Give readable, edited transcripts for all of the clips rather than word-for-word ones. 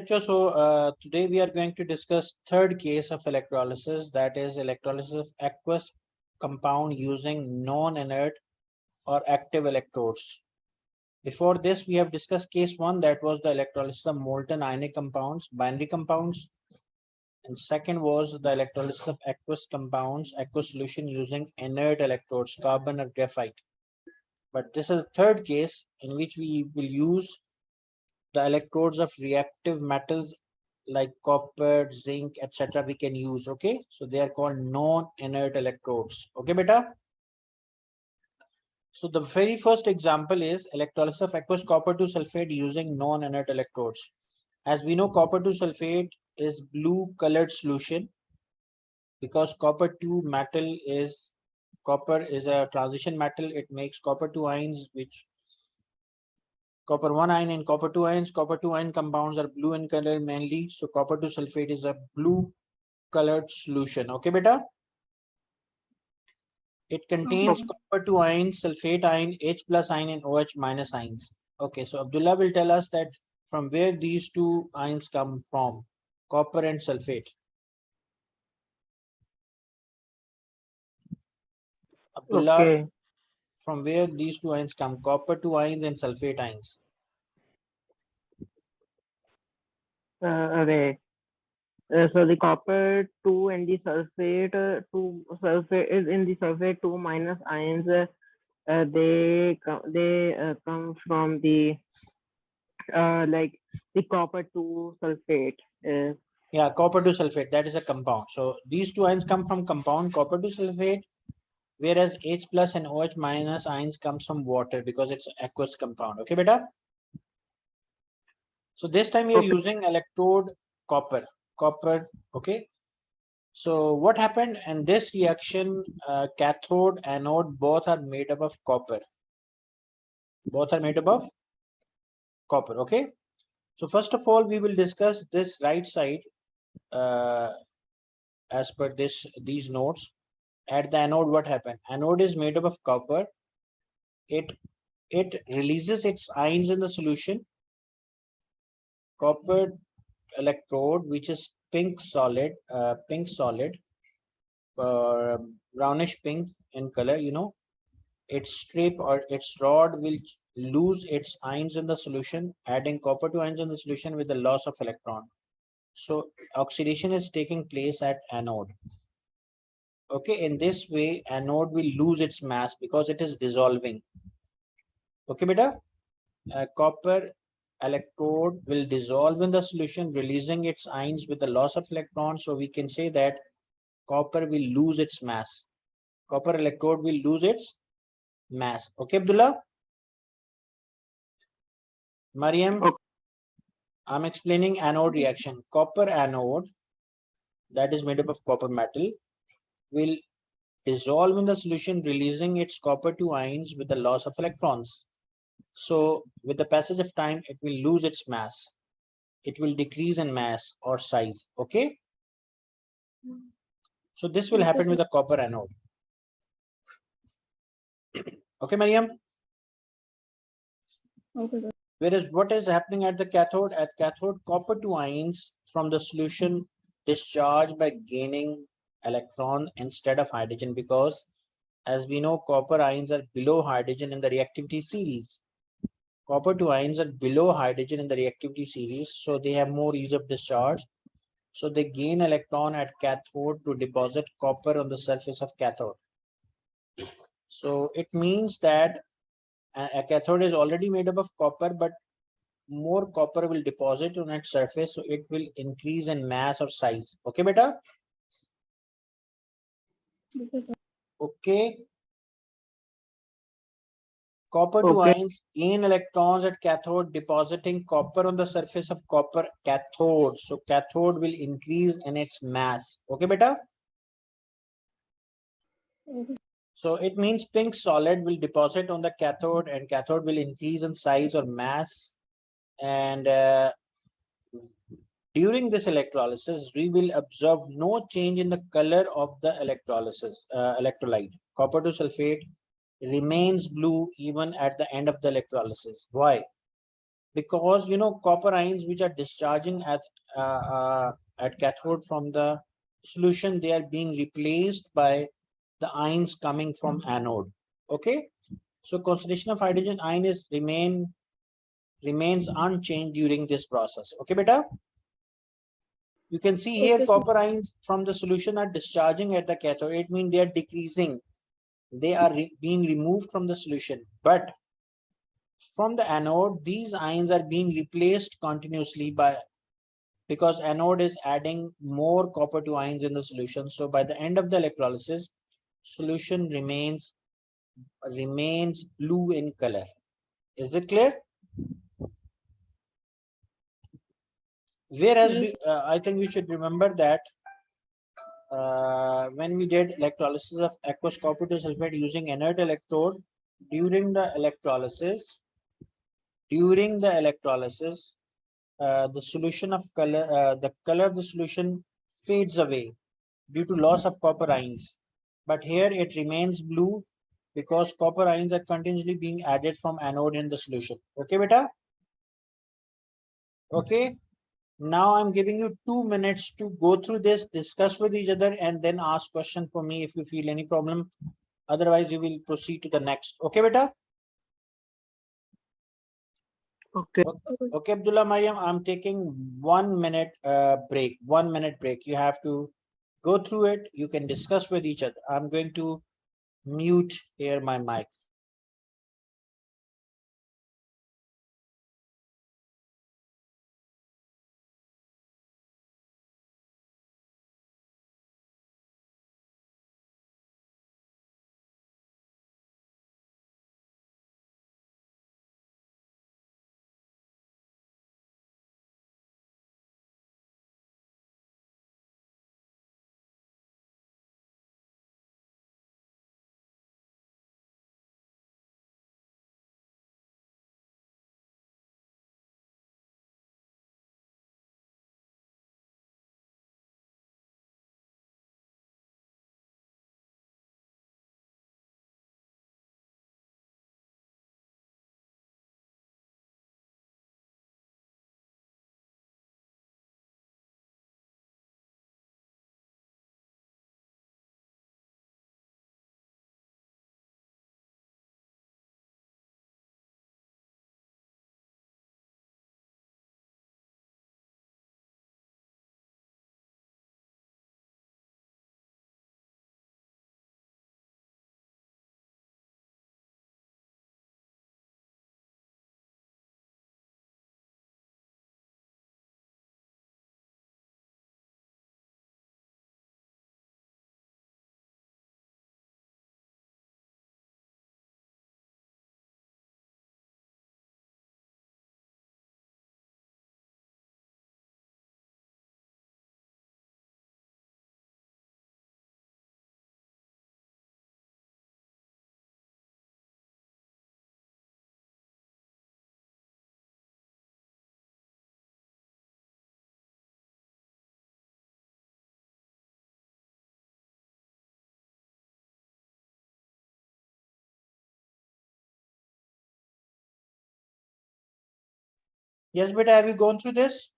bachcho, so today we are going to discuss third case of electrolysis, that is electrolysis of aqueous compound using non-inert or active electrodes. Before this, we have discussed case one, that was the electrolysis of molten ionic compounds, binary compounds. And second was the electrolysis of aqueous compounds, aqueous solution using inert electrodes, carbon or graphite. But this is the third case in which we will use the electrodes of reactive metals like copper, zinc, etc. we can use. Okay, so they are called non-inert electrodes. Okay, beta. So the very first example is electrolysis of aqueous copper 2 sulfate using non-inert electrodes. As we know, copper 2 sulfate is blue colored solution because copper 2 metal is copper is a transition metal. It makes copper 2 ions, which copper 1 ion and copper 2 ions. Copper 2 ion compounds are blue in color mainly. So copper 2 sulfate is a blue colored solution. Okay, beta. It contains copper 2 ions, sulfate ion, H plus ion and OH minus ions. Okay, so Abdullah will tell us that from where these two ions come from, copper and sulfate. Abdullah, Okay. from where these two ions come, copper 2 ions and sulfate ions. Okay. So the copper 2 and the sulfate 2 sulfate is in the sulfate 2 minus ions. They come from the like the copper 2 sulfate. Yeah, copper 2 sulfate, that is a compound. So these two ions come from compound copper 2 sulfate, whereas H plus and OH minus ions comes from water because it's aqueous compound. Okay, beta. So this time we are using electrode copper. Okay. So what happened in this reaction? Cathode, anode, both are made up of copper. Both are made up of copper. Okay. So first of all, we will discuss this right side as per these notes. At the anode, what happened? Anode is made up of copper. It releases its ions in the solution. Copper electrode, which is pink solid, brownish pink in color, you know, its strip or its rod will lose its ions in the solution, adding copper to ions in the solution with the loss of electron. So oxidation is taking place at anode. Okay, in this way, anode will lose its mass because it is dissolving. Okay, beta. Copper electrode will dissolve in the solution, releasing its ions with the loss of electrons. So we can say that copper will lose its mass. Copper electrode will lose its mass. Okay, Abdullah? Mariam? Okay. I'm explaining anode reaction. Copper anode, that is made up of copper metal, will dissolve in the solution, releasing its copper 2 ions with the loss of electrons. So with the passage of time, it will lose its mass. It will decrease in mass or size. Okay. So this will happen with the copper anode. Okay, Mariam. Okay. Whereas what is happening at the cathode? At cathode, copper 2 ions from the solution discharge by gaining electron instead of hydrogen, because as we know, copper ions are below hydrogen in the reactivity series. Copper 2 ions are below hydrogen in the reactivity series, so they have more ease of discharge. So they gain electron at cathode to deposit copper on the surface of cathode. So it means that a cathode is already made up of copper, but more copper will deposit on its surface, so it will increase in mass or size. Okay, beta? Okay. Copper 2 Okay. ions gain electrons at cathode, depositing copper on the surface of copper cathode. So cathode will increase in its mass. Okay, beta? Okay. So it means pink solid will deposit on the cathode and cathode will increase in size or mass. And during this electrolysis, we will observe no change in the color of the electrolyte. Copper 2 sulfate remains blue even at the end of the electrolysis. Why? because you know copper ions which are discharging at cathode from the solution, they are being replaced by the ions coming from anode. Okay, so concentration of hydrogen ion is remains unchanged during this process. Okay, beta. You can see here Okay, sir. copper ions from the solution are discharging at the cathode. It means they are decreasing. They are being removed from the solution. But from the anode, these ions are being replaced continuously by, because anode is adding more copper to ions in the solution. So by the end of the electrolysis, solution remains blue in color. Is it clear? Whereas Yes. I think we should remember that when we did electrolysis of aqueous copper to sulfate using inert electrode during the electrolysis, the solution of color, the color of the solution fades away due to loss of copper ions. But here it remains blue because copper ions are continuously being added from anode in the solution. Okay, beta? Okay. Now I'm giving you 2 minutes to go through this, discuss with each other, and then ask question for me if you feel any problem. Otherwise, you will proceed to the next. Okay, beta? Okay. Okay, Abdullah Mariam, I'm taking 1 minute break. 1 minute break. You have to go through it. You can discuss with each other. I'm going to mute here my mic. Yes, beta, have you gone through this?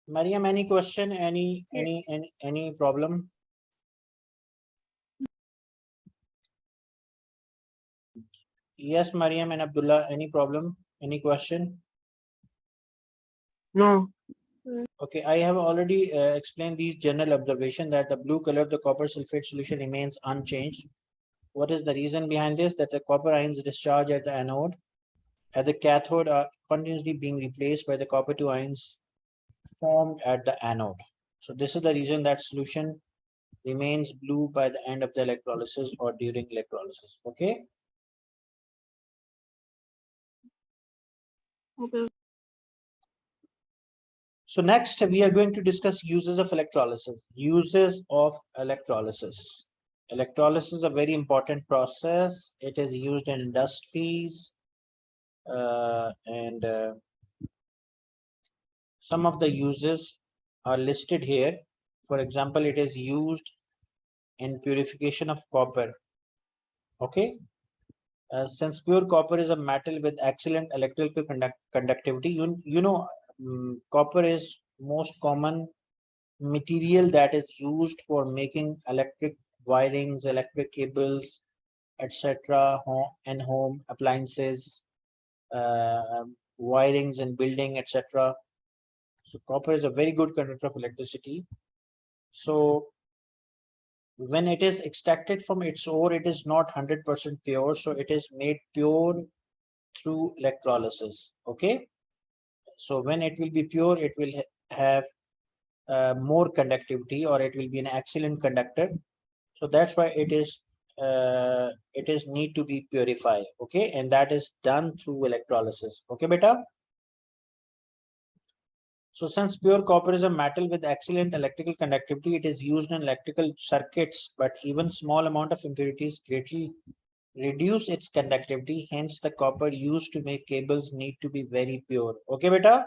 Mariam, any question? Any problem? Yes, Mariam and Abdullah, any problem? Any question? No. Okay, I have already explained these general observation that the blue color of the copper sulfate solution remains unchanged. What is the reason behind this? That the copper ions discharge at the anode, at the cathode are continuously being replaced by the copper 2 ions formed at the anode. So this is the reason that solution remains blue by the end of the electrolysis or during electrolysis. Okay. Okay. So next we are going to discuss uses of electrolysis. Uses of electrolysis. Electrolysis is a very important process. It is used in industries and some of the uses are listed here. For example, it is used in purification of copper. Okay. Since pure copper is a metal with excellent electrical conductivity, copper is most common material that is used for making electric wirings, electric cables, etc. And home appliances, wirings and building, etc. So copper is a very good conductor of electricity. So when it is extracted from its ore, it is not 100% pure. So it is made pure through electrolysis. Okay. So when it will be pure, it will have more conductivity, or it will be an excellent conductor. So that's why it is need to be purified. Okay. And that is done through electrolysis. Okay, beta. So since pure copper is a metal with excellent electrical conductivity, it is used in electrical circuits, but even small amount of impurities greatly reduce its conductivity. Hence, the copper used to make cables need to be very pure. Okay, beta?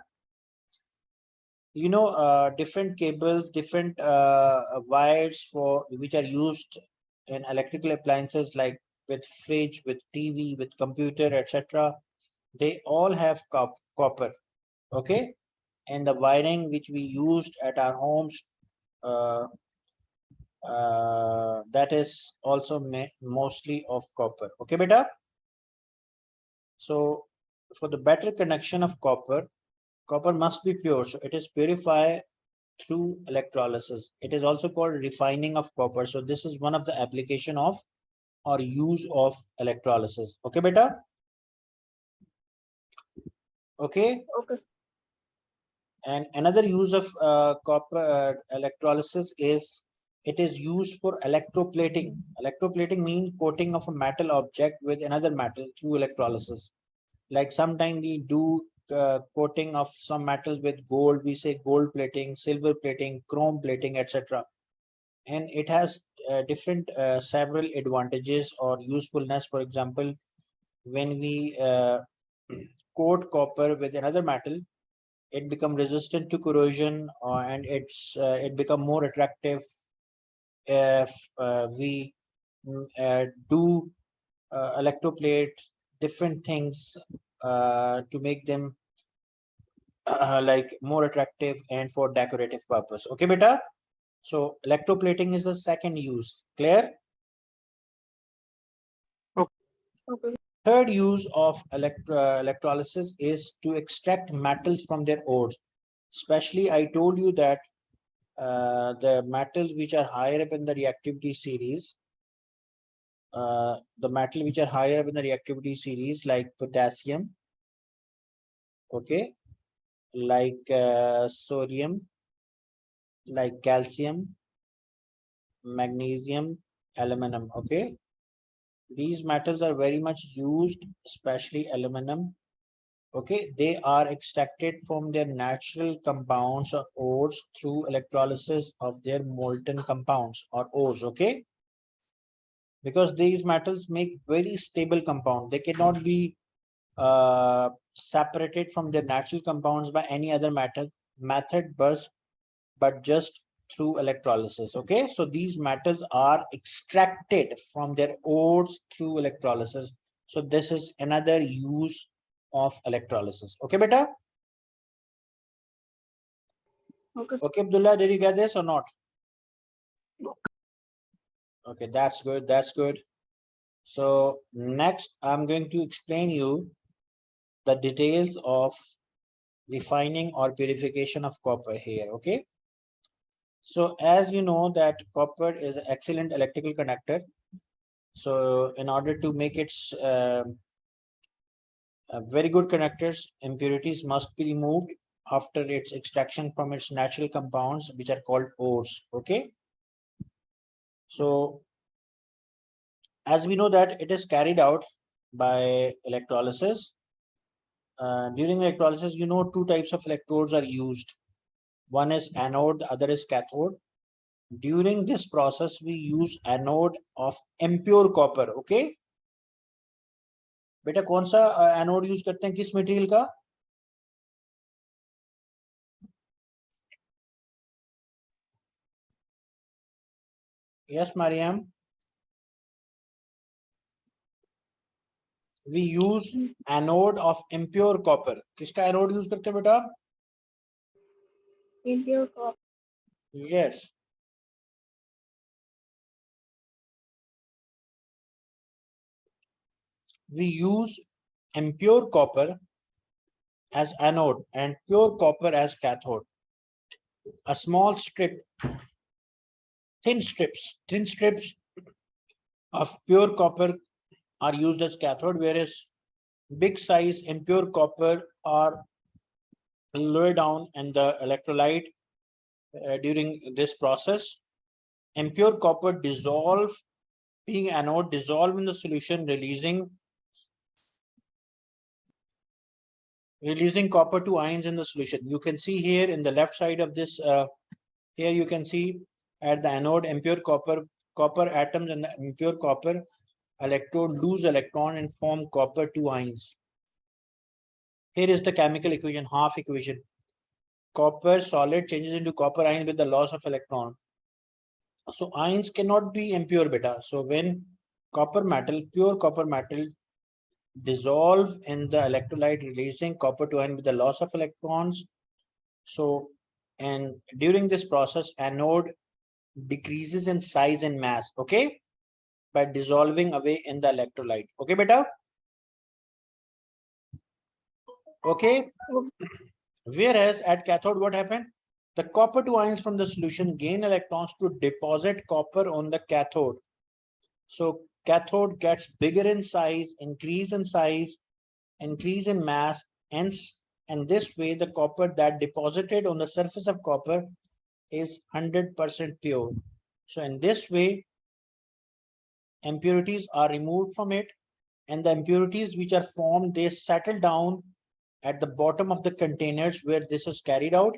Different cables, different wires for which are used in electrical appliances like with fridge, with TV, with computer, etc. They all have copper. Okay. And the wiring which we used at our homes, uh, that is also mostly of copper. Okay, beta. So for the better connection of copper must be pure. So it is purified through electrolysis. It is also called refining of copper. So this is one of the application of or use of electrolysis. Okay, beta. Okay. Okay. And another use of copper electrolysis is it is used for electroplating. Electroplating means coating of a metal object with another metal through electrolysis. Like sometimes we do coating of some metals with gold. We say gold plating, silver plating, chrome plating, etc. And it has different several advantages or usefulness. For example, when we coat copper with another metal, it become resistant to corrosion, and it become more attractive if we do electroplate different things to make them like more attractive and for decorative purpose. Okay, beta. So electroplating is the second use. Clear? Okay. Third use of electrolysis is to extract metals from their ores. Especially, I told you that the metals which are higher up in the reactivity series, like potassium, okay, like sodium, like calcium, magnesium, aluminum, okay. These metals are very much used, especially aluminum. Okay, they are extracted from their natural compounds or ores through electrolysis of their molten compounds or ores. Okay, because these metals make very stable compound. They cannot be separated from their natural compounds by any other method, but just through electrolysis. Okay, so these metals are extracted from their ores through electrolysis. So this is another use of electrolysis. Okay, beta. Okay. Okay, Abdullah, did you get this or not? Okay, that's good. That's good. So next, I'm going to explain you the details of refining or purification of copper here. Okay. So as you know that copper is an excellent electrical conductor. So in order to make its very good conductors, impurities must be removed after its extraction from its natural compounds, which are called ores. Okay. So as we know that it is carried out by electrolysis. During electrolysis, two types of electrodes are used. One is anode, the other is cathode. During this process, we use anode of impure copper. Okay. बेटा कौन सा anode use करते हैं किस material का? Yes Mariam. We use anode of impure copper. किसका anode use करते हैं बेटा? Impure copper. Yes. We use impure copper as anode and pure copper as cathode. A small strip, thin strips of pure copper are used as cathode, whereas big size impure copper are lower down in the electrolyte during this process. Impure copper dissolve, being anode, dissolve in the solution, releasing copper 2 ions in the solution. You can see here in the left side of this, here you can see at the anode impure copper atoms and the impure copper electrode lose electron and form copper 2 ions. Here is the chemical equation, half equation. Copper solid changes into copper ion with the loss of electron. So ions cannot be impure beta. So when copper metal, pure copper metal dissolve in the electrolyte, releasing copper 2 ion with the loss of electrons. So, and during this process, anode decreases in size and mass, okay, by dissolving away in the electrolyte. Okay, beta? Okay. Whereas at cathode, what happened? The copper 2 ions from the solution gain electrons to deposit copper on the cathode. So cathode gets bigger in size, increase in mass, and this way the copper that deposited on the surface of copper is 100% pure. So in this way, impurities are removed from it, and the impurities which are formed, they settle down at the bottom of the containers where this is carried out,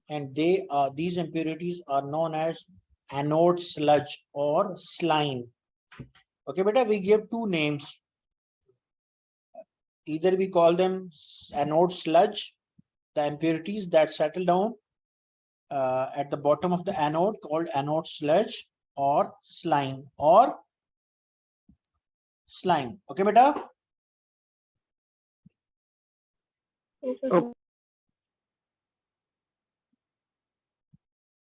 and these impurities are known as anode sludge or slime. Okay, beta, we give two names. Either we call them anode sludge, the impurities that settle down at the bottom of the anode called anode sludge, or slime. Okay, beta? Okay.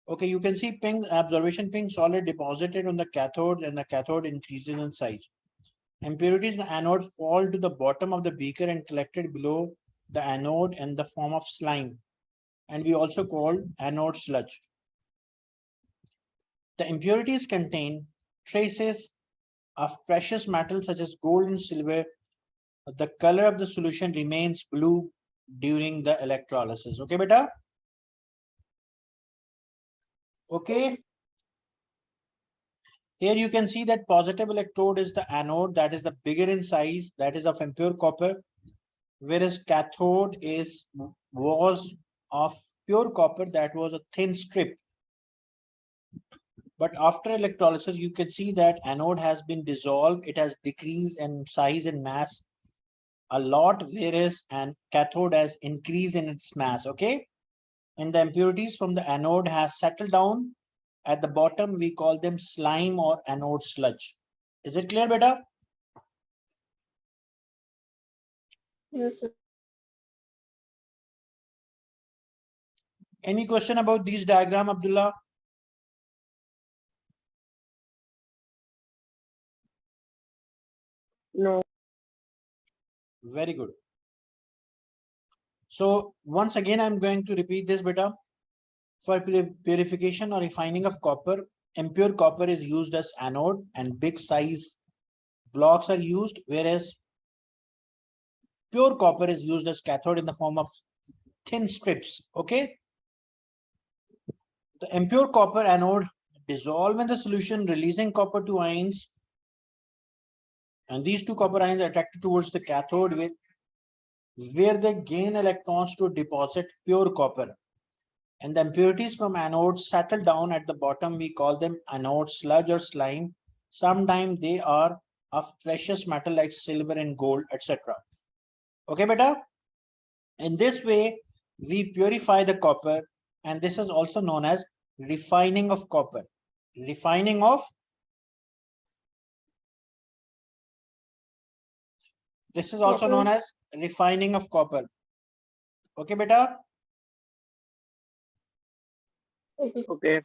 Okay, you can see pink observation, pink solid deposited on the cathode, and the cathode increases in size. Impurities in the anode fall to the bottom of the beaker and collected below the anode in the form of slime, and we also call anode sludge. The impurities contain traces of precious metals such as gold and silver. The color of the solution remains blue during the electrolysis. Okay, beta? Okay. Here you can see that positive electrode is the anode, that is the bigger in size, that is of impure copper, whereas cathode was of pure copper, that was a thin strip. But after electrolysis, you can see that anode has been dissolved, it has decreased in size and mass a lot, whereas and cathode has increased in its mass. Okay, and the impurities from the anode has settled down at the bottom. We call them slime or anode sludge. Is it clear, beta? Yes, sir. Any question about these diagram, Abdullah? No. Very good. So once again, I'm going to repeat this, beta. For purification or refining of copper, impure copper is used as anode and big size blocks are used, whereas pure copper is used as cathode in the form of thin strips. Okay. The impure copper anode dissolve in the solution, releasing copper 2 ions, and these two copper ions are attracted towards the cathode where they gain electrons to deposit pure copper, and the impurities from anodes settle down at the bottom. We call them anode sludge or slime. Sometimes they are of precious metal like silver and gold, etc. Okay, beta? In this way, we purify the copper, and this is also known as refining of copper. Refining of This is also known as refining of copper. Okay, beta. Okay. Okay.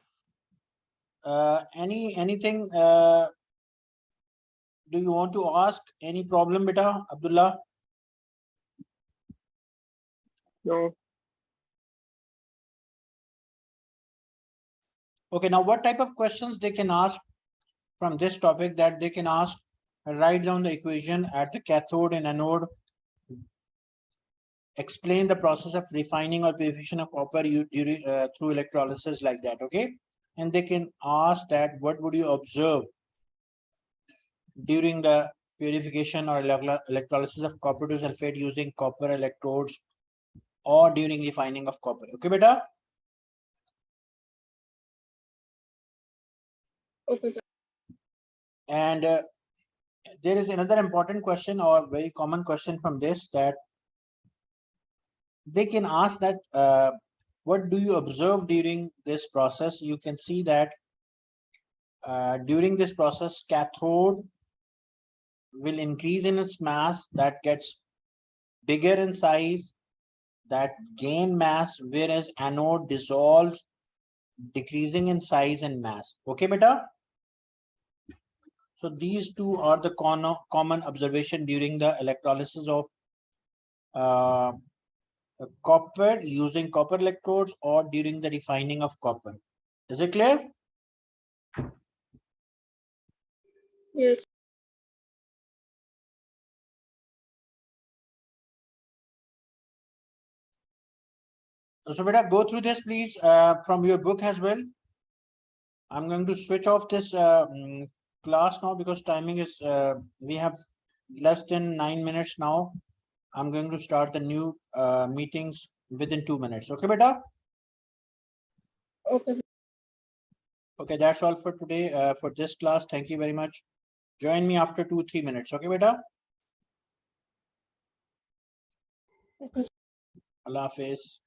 Anything do you want to ask? Any problem, beta, Abdullah? No. Okay, now what type of questions they can ask from this topic? That they can ask, write down the equation at the cathode and anode, explain the process of refining or purification of copper through electrolysis, like that. Okay, and they can ask that what would you observe during the purification or electrolysis of copper to sulfate using copper electrodes, or during refining of copper. Okay, beta. Okay. And there is another important question or very common question from this, that they can ask that what do you observe during this process? You can see that during this process, cathode will increase in its mass, that gets bigger in size, that gain mass, whereas anode dissolves, decreasing in size and mass. Okay, beta. So these two are the common observation during the electrolysis of copper using copper electrodes, or during the refining of copper. Is it clear? Yes. So beta, go through this please from your book as well. I'm going to switch off this class now, because timing is we have less than 9 minutes now. I'm going to start the new meetings within 2 minutes. Okay, beta? Okay. Okay, that's all for today for this class. Thank you very much. Join me after 2-3 minutes. Okay, beta? Okay. Allah Hafiz.